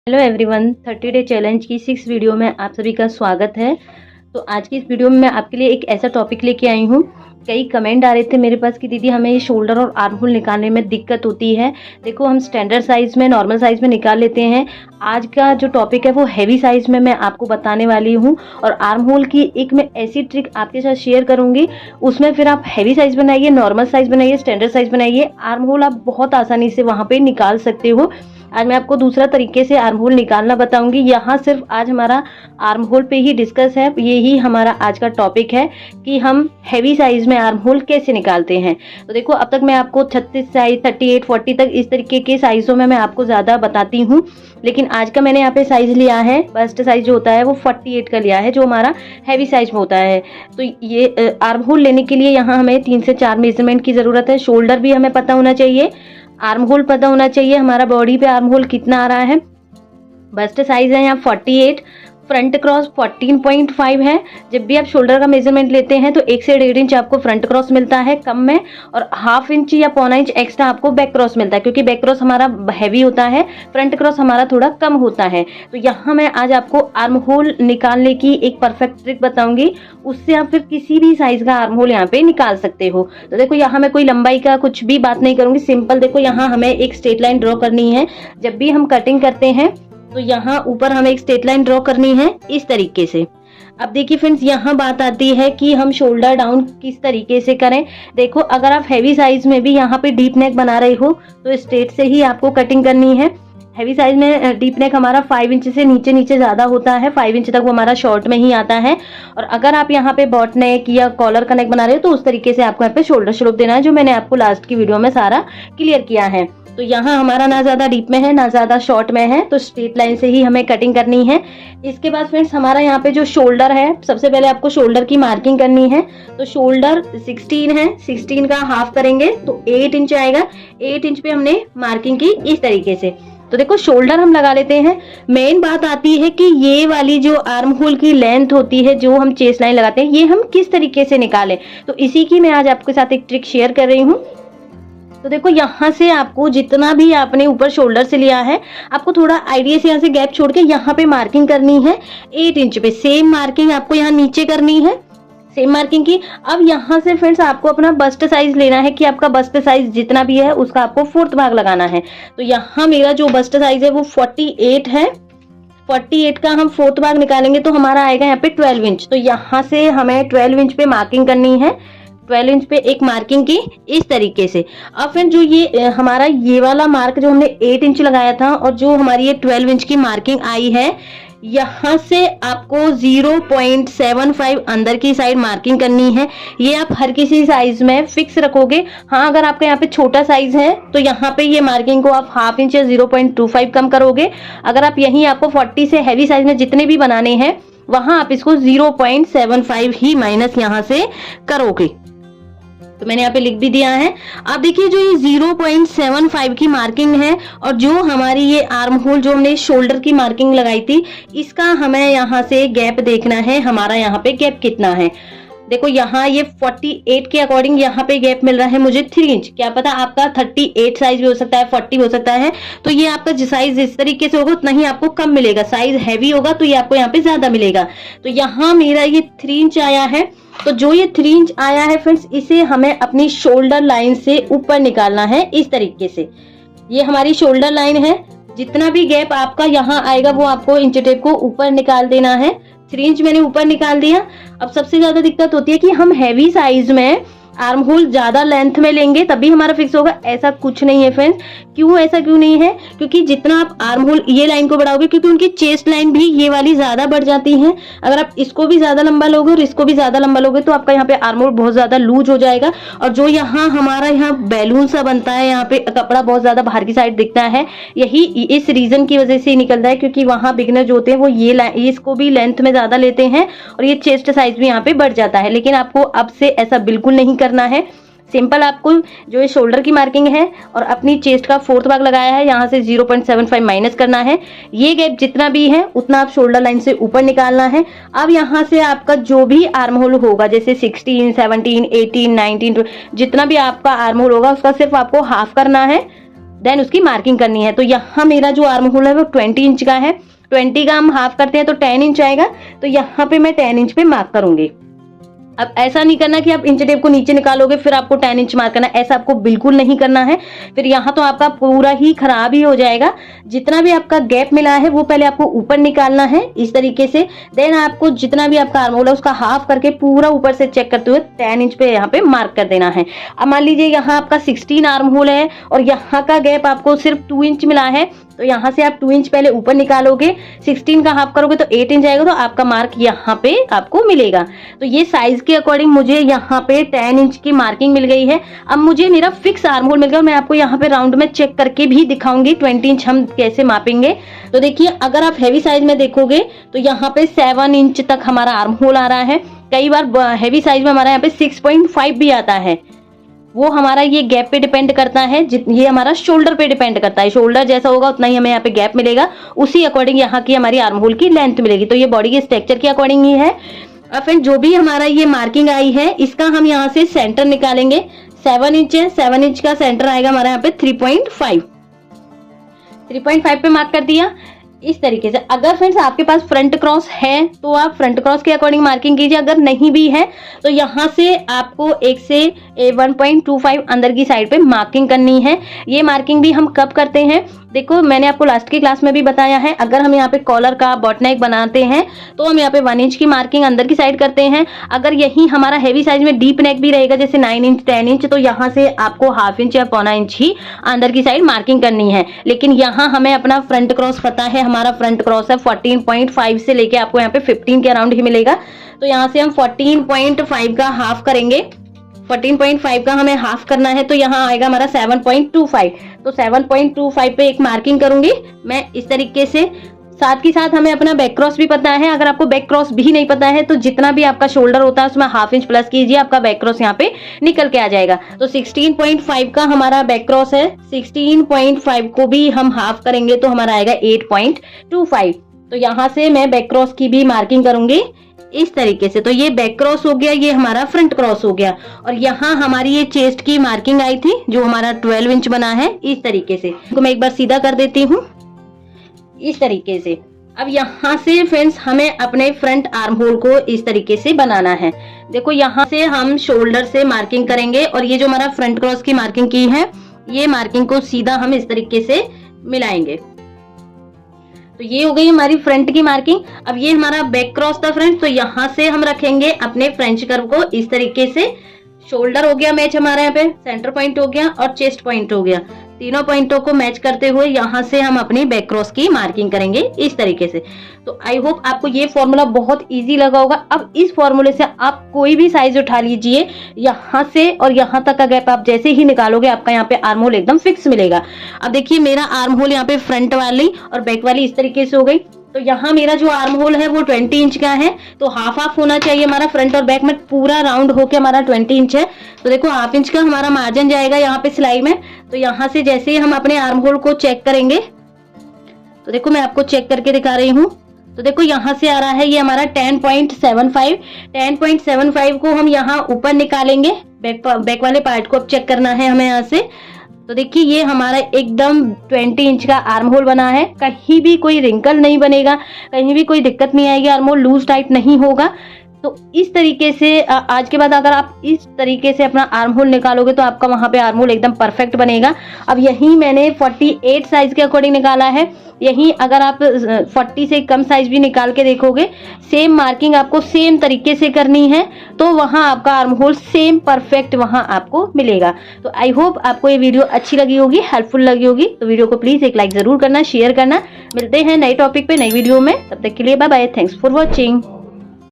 Hello everyone, 30 day challenge की 6 video में आप सभी का स्वागत है। तो आज की इस वीडियो में मैं आपके लिए एक ऐसा टॉपिक लेके आई हूँ। कई कमेंट आ रहे थे मेरे पास कि दीदी हमें ये शोल्डर और आर्म होल निकालने में दिक्कत होती है। देखो, हम स्टैंडर्ड साइज में, नॉर्मल साइज में निकाल लेते हैं। आज का जो टॉपिक है वो हैवी साइज में मैं आपको बताने वाली हूँ और आर्म होल की एक मैं ऐसी ट्रिक आपके साथ शेयर करूंगी। उसमें फिर आप हैवी साइज बनाइए, नॉर्मल साइज बनाइए, स्टैंडर्ड साइज बनाइए, आर्म होल आप बहुत आसानी से वहां पे निकाल सकते हो। आज मैं आपको दूसरा तरीके से आर्म होल निकालना बताऊंगी। यहाँ सिर्फ आज हमारा आर्म होल पे ही डिस्कस है, यही हमारा आज का टॉपिक है कि हम हैवी साइज में आर्म होल कैसे निकालते हैं। तो देखो, अब तक मैं आपको 36 साइज, 38, 40 तक इस तरीके के साइजों में मैं आपको ज्यादा बताती हूँ, लेकिन आज का मैंने यहाँ पे साइज लिया है, बस्ट साइज जो होता है वो 48 का लिया है, जो हमारा हैवी साइज में होता है। तो ये आर्म होल लेने के लिए यहाँ हमें 3 से 4 मेजरमेंट की जरूरत है। शोल्डर भी हमें पता होना चाहिए, आर्म होल पता होना चाहिए, हमारा बॉडी पे आर्म होल कितना आ रहा है। बस्ट साइज है यहाँ 48, फ्रंट क्रॉस 14.5 है। जब भी आप शोल्डर का मेजरमेंट लेते हैं तो 1 से 1.5 इंच आपको फ्रंट क्रॉस मिलता है कम में, और हाफ इंच या पौना इंच एक्स्ट्रा आपको बैक क्रॉस मिलता है, क्योंकि बैक क्रॉस हमारा हैवी होता है, फ्रंट क्रॉस हमारा थोड़ा कम होता है। तो यहाँ मैं आज आपको आर्म होल निकालने की एक परफेक्ट ट्रिक बताऊंगी, उससे आप फिर किसी भी साइज का आर्म होल यहाँ पे निकाल सकते हो। तो देखो, यहाँ मैं कोई लंबाई का कुछ भी बात नहीं करूंगी, सिंपल देखो, यहाँ हमें एक स्ट्रेट लाइन ड्रॉ करनी है। जब भी हम कटिंग करते हैं तो यहाँ ऊपर हमें एक स्ट्रेट लाइन ड्रॉ करनी है इस तरीके से। अब देखिए फ्रेंड्स, यहाँ बात आती है कि हम शोल्डर डाउन किस तरीके से करें। देखो, अगर आप हैवी साइज में भी यहाँ पे डीप नेक बना रहे हो तो स्ट्रेट से ही आपको कटिंग करनी है। हैवी साइज में डीप नेक हमारा 5 इंच से नीचे नीचे ज्यादा होता है, 5 इंच तक वो हमारा शॉर्ट में ही आता है। और अगर आप यहाँ पे बॉट नेक या कॉलर का नेक बना रहे हो तो उस तरीके से आपको यहाँ पे शोल्डर शेप देना है, जो मैंने आपको लास्ट की वीडियो में सारा क्लियर किया है। तो यहाँ हमारा ना ज्यादा डीप में है ना ज्यादा शॉर्ट में है, तो स्ट्रेट लाइन से ही हमें कटिंग करनी है। इसके बाद फ्रेंड्स, हमारा यहाँ पे जो शोल्डर है, सबसे पहले आपको शोल्डर की मार्किंग करनी है। तो शोल्डर 16 है, 16 का हाफ करेंगे तो 8 इंच आएगा। 8 इंच पे हमने मार्किंग की इस तरीके से। तो देखो, शोल्डर हम लगा लेते हैं। मेन बात आती है कि ये वाली जो आर्म होल की लेंथ होती है, जो हम चेस्ट लाइन लगाते हैं, ये हम किस तरीके से निकालें। तो इसी की मैं आज आपके साथ एक ट्रिक शेयर कर रही हूँ। तो देखो, यहाँ से आपको जितना भी आपने ऊपर शोल्डर से लिया है, आपको थोड़ा आइडिया से यहाँ से गैप छोड़ के यहाँ पे मार्किंग करनी है 8 इंच पे। सेम मार्किंग आपको यहाँ नीचे करनी है, सेम मार्किंग की। अब यहाँ से फ्रेंड्स आपको अपना बस्ट साइज लेना है कि आपका बस्ट साइज जितना भी है उसका आपको 4th भाग लगाना है। तो यहाँ मेरा जो बस्ट साइज है वो 48 है। 48 का हम 4th भाग निकालेंगे तो हमारा आएगा यहाँ पे 12 इंच। तो यहाँ से हमें 12 इंच पे मार्किंग करनी है। 12 इंच पे एक मार्किंग की इस तरीके से। अब फिर जो ये हमारा ये वाला मार्क जो हमने 8 इंच लगाया था और जो हमारी ये 12 इंच की मार्किंग आई है, यहाँ से आपको 0.75 अंदर की साइड मार्किंग करनी है। ये आप हर किसी साइज में फिक्स रखोगे। हाँ, अगर आपका यहाँ पे छोटा साइज है तो यहाँ पे ये मार्किंग को आप हाफ इंच या 0.25 कम करोगे। अगर आप यहीं आपको 40 से हैवी साइज में जितने भी बनाने हैं, वहां आप इसको 0.75 ही माइनस यहाँ से करोगे। तो मैंने यहाँ पे लिख भी दिया है। अब देखिए, जो ये 0.75 की मार्किंग है और जो हमारी ये आर्म होल जो हमने शोल्डर की मार्किंग लगाई थी, इसका हमें यहाँ से गैप देखना है। हमारा यहाँ पे गैप कितना है, देखो यहाँ ये 48 के अकॉर्डिंग यहाँ पे गैप मिल रहा है मुझे 3 इंच। क्या पता आपका 38 साइज भी हो सकता है, 40 भी हो सकता है। तो ये आपका जिस साइज इस तरीके से होगा उतना ही आपको कम मिलेगा। साइज हैवी होगा तो ये आपको यहाँ पे ज्यादा मिलेगा। तो यहाँ मेरा ये 3 इंच आया है। तो जो ये 3 इंच आया है फ्रेंड्स, इसे हमें अपनी शोल्डर लाइन से ऊपर निकालना है इस तरीके से। ये हमारी शोल्डर लाइन है। जितना भी गैप आपका यहाँ आएगा वो आपको इंच टेप को ऊपर निकाल देना है। 3 इंच मैंने ऊपर निकाल दिया। अब सबसे ज्यादा दिक्कत होती है कि हम हैवी साइज में आर्म होल ज्यादा लेंथ में लेंगे तभी हमारा फिक्स होगा। ऐसा कुछ नहीं है फ्रेंड्स। क्यों ऐसा क्यों नहीं है? क्योंकि जितना आप आर्म होल ये लाइन को बढ़ाओगे, क्योंकि उनकी चेस्ट लाइन भी ये वाली ज्यादा बढ़ जाती है। अगर आप इसको भी ज्यादा लंबा लोगे और इसको भी ज्यादा लंबा लोगे तो आपका यहाँ पे आर्म होल बहुत ज्यादा लूज हो जाएगा। और जो यहाँ हमारा यहाँ बैलून सा बनता है, यहाँ पे कपड़ा बहुत ज्यादा बाहर की साइड दिखता है, यही इस रीजन की वजह से निकलता है, क्योंकि वहां बिगनर जो होते हैं वो ये इसको भी लेंथ में ज्यादा लेते हैं और ये चेस्ट साइज भी यहाँ पे बढ़ जाता है। लेकिन आपको अब से ऐसा बिल्कुल नहीं करना है। सिंपल आपको जो ये शोल्डर की मार्किंग है और अपनी चेस्ट का 4th भाग लगाया है, यहाँ से 0.75 माइनस करना है। ये गैप जितना भी है उतना आप शोल्डर लाइन से ऊपर निकालना है। अब यहाँ से आपका जो भी आर्म होल होगा, जैसे 16, 17, 18, 19, जितना भी आपका आर्म होल होगा उसका सिर्फ आपको हाफ करना है। देन उसकी मार्किंग करनी है। तो यहाँ मेरा जो आर्म होल है वो 20 इंच का है, 20 का हम हाफ करते हैं तो 10 इंच आएगा। तो यहाँ पे मैं 10 इंच पे मार्क करूंगी। अब ऐसा नहीं करना कि आप इंच टेप को नीचे निकालोगे फिर आपको 10 इंच मार्क करना, ऐसा आपको बिल्कुल नहीं करना है, फिर यहाँ तो आपका पूरा ही खराब ही हो जाएगा। जितना भी आपका गैप मिला है वो पहले आपको ऊपर निकालना है इस तरीके से, देन आपको जितना भी आपका आर्म होल है उसका हाफ करके पूरा ऊपर से चेक करते हुए 10 इंच पे यहाँ पे मार्क कर देना है। अब मान लीजिए यहाँ आपका 16 आर्म होल है और यहाँ का गैप आपको सिर्फ 2 इंच मिला है, तो यहाँ से आप 2 इंच पहले ऊपर निकालोगे, 16 का हाफ करोगे तो 8 इंच आएगा, तो आपका मार्क यहाँ पे आपको मिलेगा। तो ये साइज के अकॉर्डिंग मुझे यहाँ पे 10 इंच की मार्किंग मिल गई है। अब मुझे मेरा फिक्स आर्म होल मिल गया और मैं आपको यहाँ पे राउंड में चेक करके भी दिखाऊंगी 20 इंच हम कैसे मापेंगे। तो देखिए अगर आप हैवी साइज में देखोगे तो यहाँ पे 7 इंच तक हमारा आर्म होल आ रहा है, कई बार हैवी साइज में हमारा यहाँ पे 6.5 भी आता है। वो हमारा ये गैप पे डिपेंड करता है, ये हमारा शोल्डर पे डिपेंड करता है, शोल्डर जैसा होगा उतना ही हमें यहाँ पे गैप मिलेगा, उसी अकॉर्डिंग यहाँ की हमारी आर्म होल की लेंथ मिलेगी। तो ये बॉडी के स्ट्रक्चर के अकॉर्डिंग ही है। और फिर जो भी हमारा ये मार्किंग आई है इसका हम यहाँ से सेंटर निकालेंगे। 7 इंच है, 7 इंच का सेंटर आएगा हमारा यहाँ पे 3.5 पे मार्क कर दिया इस तरीके से। अगर फ्रेंड्स आपके पास फ्रंट क्रॉस है तो आप फ्रंट क्रॉस के अकॉर्डिंग मार्किंग कीजिए, अगर नहीं भी है तो यहाँ से आपको 1 से 1.25 अंदर की साइड पे मार्किंग करनी है। ये मार्किंग भी हम कब करते हैं, देखो मैंने आपको लास्ट की क्लास में भी बताया है, अगर हम यहाँ पे कॉलर का बॉट नेक बनाते हैं तो हम यहाँ पे 1 इंच की मार्किंग अंदर की साइड करते हैं। अगर यही हमारा हैवी साइज में डीप नेक भी रहेगा जैसे 9 इंच 10 इंच, तो यहाँ से आपको हाफ इंच या पौना इंच ही अंदर की साइड मार्किंग करनी है। लेकिन यहाँ हमें अपना फ्रंट क्रॉस पता है, हमारा फ्रंट क्रॉस है 14.5 से लेके आपको यहाँ पे 15 के अराउंड ही मिलेगा। तो यहाँ से हम 14.5 का हाफ करेंगे, 14.5 का हमें हाफ करना है, तो यहाँ आएगा हमारा 7.25। तो 7.25 पे एक मार्किंग करूंगी मैं इस तरीके से। साथ ही साथ हमें अपना बैक क्रॉस भी पता है, अगर आपको बैक क्रॉस भी नहीं पता है तो जितना भी आपका शोल्डर होता है उसमें हाफ इंच प्लस कीजिए, आपका बैक क्रॉस यहाँ पे निकल के आ जाएगा। तो 16.5 का हमारा बैक क्रॉस है, 16.5 को भी हम हाफ करेंगे तो हमारा आएगा 8.25। तो यहाँ से मैं बैक क्रॉस की भी मार्किंग करूंगी इस तरीके से। तो ये बैक क्रॉस हो गया, ये हमारा फ्रंट क्रॉस हो गया। और यहाँ हमारी ये चेस्ट की मार्किंग आई थी जो हमारा 12 इंच बना है इस तरीके से। तो मैं एक बार सीधा कर देती हूँ इस तरीके से। अब यहाँ से फ्रेंड्स हमें अपने फ्रंट आर्म होल को इस तरीके से बनाना है। देखो यहाँ से हम शोल्डर से मार्किंग करेंगे और ये जो हमारा फ्रंट क्रॉस की मार्किंग की है ये मार्किंग को सीधा हम इस तरीके से मिलाएंगे। तो ये हो गई हमारी फ्रंट की मार्किंग। अब ये हमारा बैक क्रॉस था फ्रेंड्स, तो यहाँ से हम रखेंगे अपने फ्रेंच कर्व को इस तरीके से। शोल्डर हो गया मैच हमारे यहाँ पे, सेंटर पॉइंट हो गया और चेस्ट पॉइंट हो गया। तीनों पॉइंटों को मैच करते हुए यहाँ से हम अपनी बैक क्रॉस की मार्किंग करेंगे इस तरीके से। तो आई होप आपको ये फॉर्मूला बहुत इजी लगा होगा। अब इस फॉर्मूले से आप कोई भी साइज उठा लीजिए, यहाँ से और यहाँ तक का गैप आप जैसे ही निकालोगे आपका यहाँ पे आर्म होल एकदम फिक्स मिलेगा। अब देखिए मेरा आर्म होल यहाँ पे फ्रंट वाली और बैक वाली इस तरीके से हो गई। तो यहाँ मेरा जो आर्म होल है वो 20 इंच का है, तो हाफ हाफ होना चाहिए हमारा फ्रंट और बैक में, पूरा राउंड होके हमारा 20 इंच है। तो देखो हाफ इंच का हमारा मार्जिन जाएगा यहाँ पे सिलाई में। तो यहाँ से जैसे ही हम अपने आर्म होल को चेक करेंगे, तो देखो मैं आपको चेक करके दिखा रही हूँ। तो देखो यहाँ से आ रहा है ये हमारा 10.75। 10.75 को हम यहाँ ऊपर निकालेंगे, बैक वाले पार्ट को अब चेक करना है हमें यहाँ से। तो देखिए ये हमारा एकदम 20 इंच का आर्म होल बना है, कहीं भी कोई रिंकल नहीं बनेगा, कहीं भी कोई दिक्कत नहीं आएगी, आर्म होल लूज टाइट नहीं होगा। तो इस तरीके से आज के बाद अगर आप इस तरीके से अपना आर्म होल निकालोगे तो आपका वहाँ पे आर्म होल एकदम परफेक्ट बनेगा। अब यही मैंने 48 साइज के अकॉर्डिंग निकाला है, यही अगर आप 40 से कम साइज भी निकाल के देखोगे, सेम मार्किंग आपको सेम तरीके से करनी है, तो वहाँ आपका आर्म होल सेम परफेक्ट वहाँ आपको मिलेगा। तो आई होप आपको ये वीडियो अच्छी लगी होगी, हेल्पफुल लगी होगी। तो वीडियो को प्लीज एक लाइक जरूर करना, शेयर करना। मिलते हैं नए टॉपिक पे नई वीडियो में, तब तक के लिए bye bye, thanks for watching.